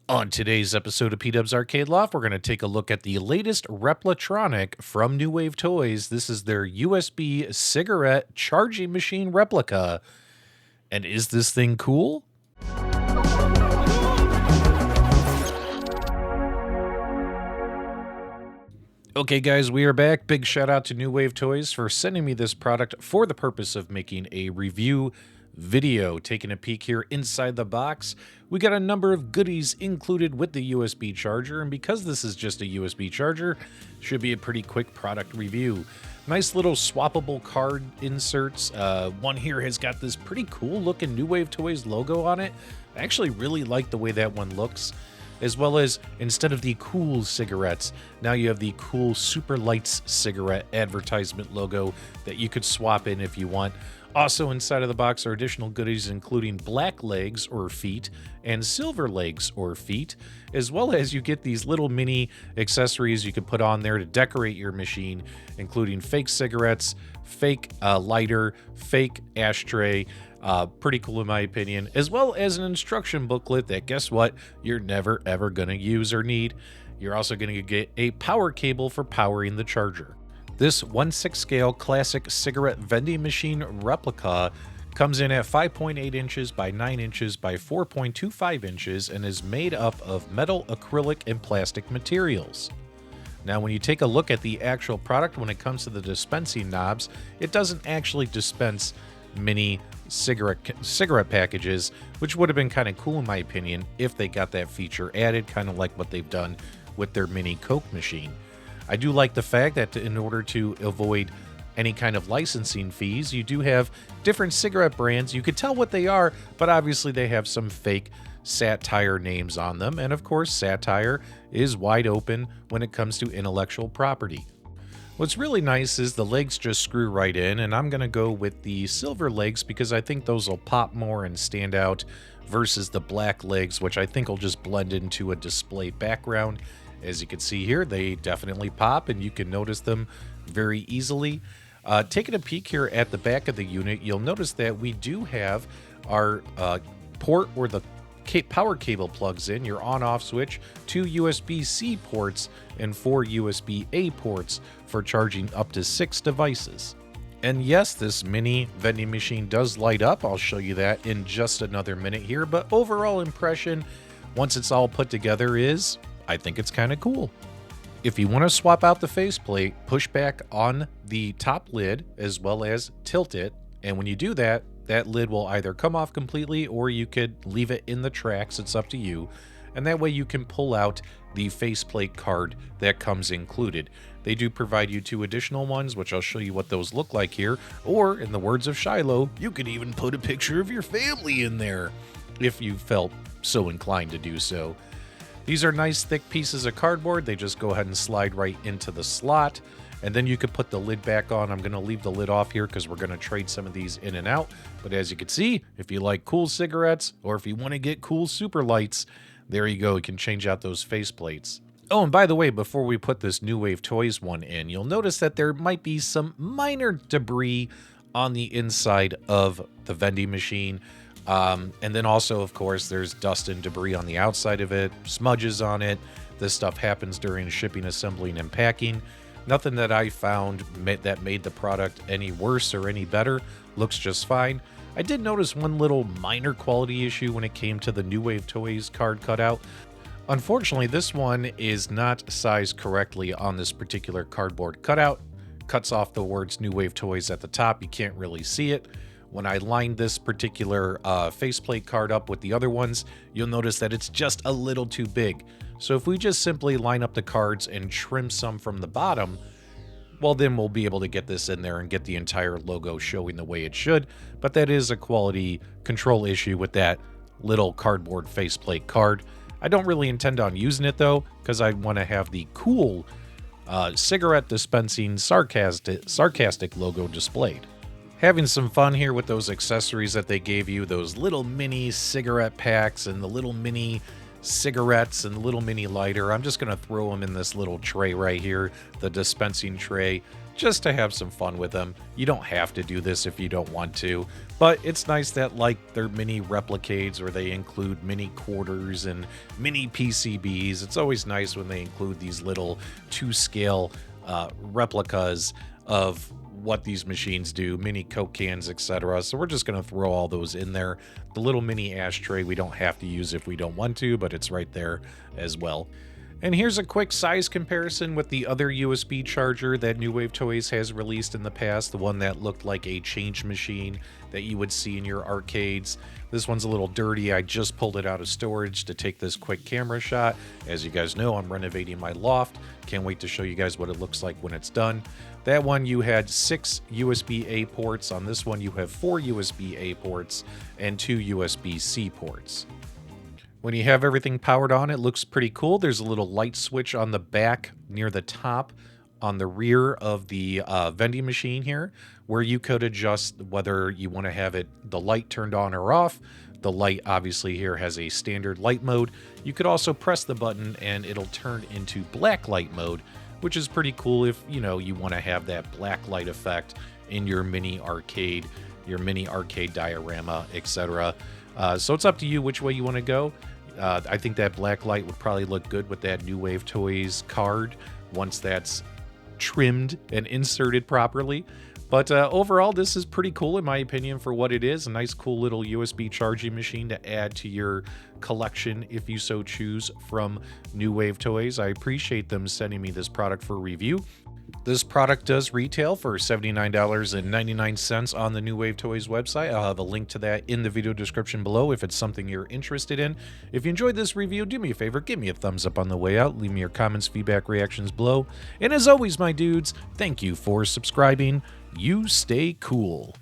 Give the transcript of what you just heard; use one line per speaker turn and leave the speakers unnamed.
On today's episode of PDubs Arcade Loft, we're going to take a look at the latest Replitronic from New Wave Toys. This is their USB cigarette charging machine replica. And is this thing cool? Okay guys, we are back. Big shout out to New Wave Toys for sending me this product for the purpose of making a review video. Taking a peek here inside the box, we got a number of goodies included with the USB charger, and because this is just a USB charger, should be a pretty quick product review. Nice little swappable card inserts. One here has got this pretty cool looking New Wave Toys logo on it. I actually really like the way that one looks. As well as, instead of the cool cigarettes, now you have the cool Super Lights cigarette advertisement logo that you could swap in if you want. Also inside of the box are additional goodies including black legs or feet and silver legs or feet, as well as you get these little mini accessories you can put on there to decorate your machine, including fake cigarettes, fake lighter, fake ashtray. Pretty cool in my opinion, as well as an instruction booklet that, guess what, you're never ever going to use or need. You're also going to get a power cable for powering the charger. This 1/6 scale classic cigarette vending machine replica comes in at 5.8 inches by 9 inches by 4.25 inches and is made up of metal, acrylic, and plastic materials. Now, when you take a look at the actual product, when it comes to the dispensing knobs, it doesn't actually dispense mini cigarette packages, which would have been kind of cool in my opinion if they got that feature added, kind of like what they've done with their mini Coke machine. I do like the fact that in order to avoid any kind of licensing fees, you do have different cigarette brands. You could tell what they are, but obviously they have some fake satire names on them, and of course satire is wide open when it comes to intellectual property. What's really nice is the legs just screw right in, and I'm going to go with the silver legs because I think those will pop more and stand out versus the black legs, which I think will just blend into a display background. As you can see here, they definitely pop, and you can notice them very easily. Taking a peek here at the back of the unit, you'll notice that we do have our port where the power cable plugs in, your on-off switch, 2 USB-C ports, and 4 USB-A ports for charging up to 6 devices. And yes, this mini vending machine does light up. I'll show you that in just another minute here, but overall impression, once it's all put together, is I think it's kind of cool. If you want to swap out the faceplate, push back on the top lid as well as tilt it, and when you do that, that lid will either come off completely or you could leave it in the tracks. It's up to you. And that way you can pull out the faceplate card that comes included. They do provide you 2 additional ones, which I'll show you what those look like here. Or, in the words of Shiloh, you could even put a picture of your family in there if you felt so inclined to do so. These are nice thick pieces of cardboard. They just go ahead and slide right into the slot. And then you could put the lid back on. I'm going to leave the lid off here because we're going to trade some of these in and out. But as you can see, if you like cool cigarettes or if you want to get cool super lights, there you go. You can change out those faceplates. Oh, and by the way, before we put this New Wave Toys one in, you'll notice that there might be some minor debris on the inside of the vending machine. And then also, of course, there's dust and debris on the outside of it, smudges on it. This stuff happens during shipping, assembling, and packing. Nothing that I found that made the product any worse or any better. Looks just fine. I did notice one little minor quality issue when it came to the New Wave Toys card cutout. Unfortunately, this one is not sized correctly on this particular cardboard cutout. Cuts off the words New Wave Toys at the top. You can't really see it. When I lined this particular faceplate card up with the other ones, you'll notice that it's just a little too big. So if we just simply line up the cards and trim some from the bottom, well, then we'll be able to get this in there and get the entire logo showing the way it should. But that is a quality control issue with that little cardboard faceplate card. I don't really intend on using it though, because I want to have the cool cigarette dispensing sarcastic logo displayed. Having some fun here with those accessories that they gave you, those little mini cigarette packs and the little mini cigarettes and the little mini lighter. I'm just going to throw them in this little tray right here, the dispensing tray. just to have some fun with them. You don't have to do this if you don't want to, but it's nice that like they're mini RepliCades or they include mini quarters and mini PCBs. It's always nice when they include these little 2-scale replicas of what these machines do, mini Coke cans, etc. So we're just going to throw all those in there. The little mini ashtray we don't have to use if we don't want to, but it's right there as well. And here's a quick size comparison with the other USB charger that New Wave Toys has released in the past, the one that looked like a change machine that you would see in your arcades. This one's a little dirty. I just pulled it out of storage to take this quick camera shot. As you guys know, I'm renovating my loft. Can't wait to show you guys what it looks like when it's done. That one you had 6 USB-A ports. On this one you have 4 USB-A ports and 2 USB-C ports. When you have everything powered on, it looks pretty cool. There's a little light switch on the back near the top on the rear of the vending machine here, where you could adjust whether you want to have the light turned on or off. The light obviously here has a standard light mode. You could also press the button and it'll turn into Blacklight mode, which is pretty cool if you want to have that Blacklight effect in your mini arcade diorama, etc. So it's up to you which way you want to go. I think that Blacklight would probably look good with that New Wave Toys card once that's trimmed and inserted properly. But overall, this is pretty cool in my opinion for what it is. A nice cool little USB charging machine to add to your collection if you so choose from New Wave Toys. I appreciate them sending me this product for review. This product does retail for $79.99 on the New Wave Toys website. I'll have a link to that in the video description below if it's something you're interested in. If you enjoyed this review, do me a favor, give me a thumbs up on the way out. Leave me your comments, feedback, reactions below. And as always, my dudes, thank you for subscribing. You stay cool.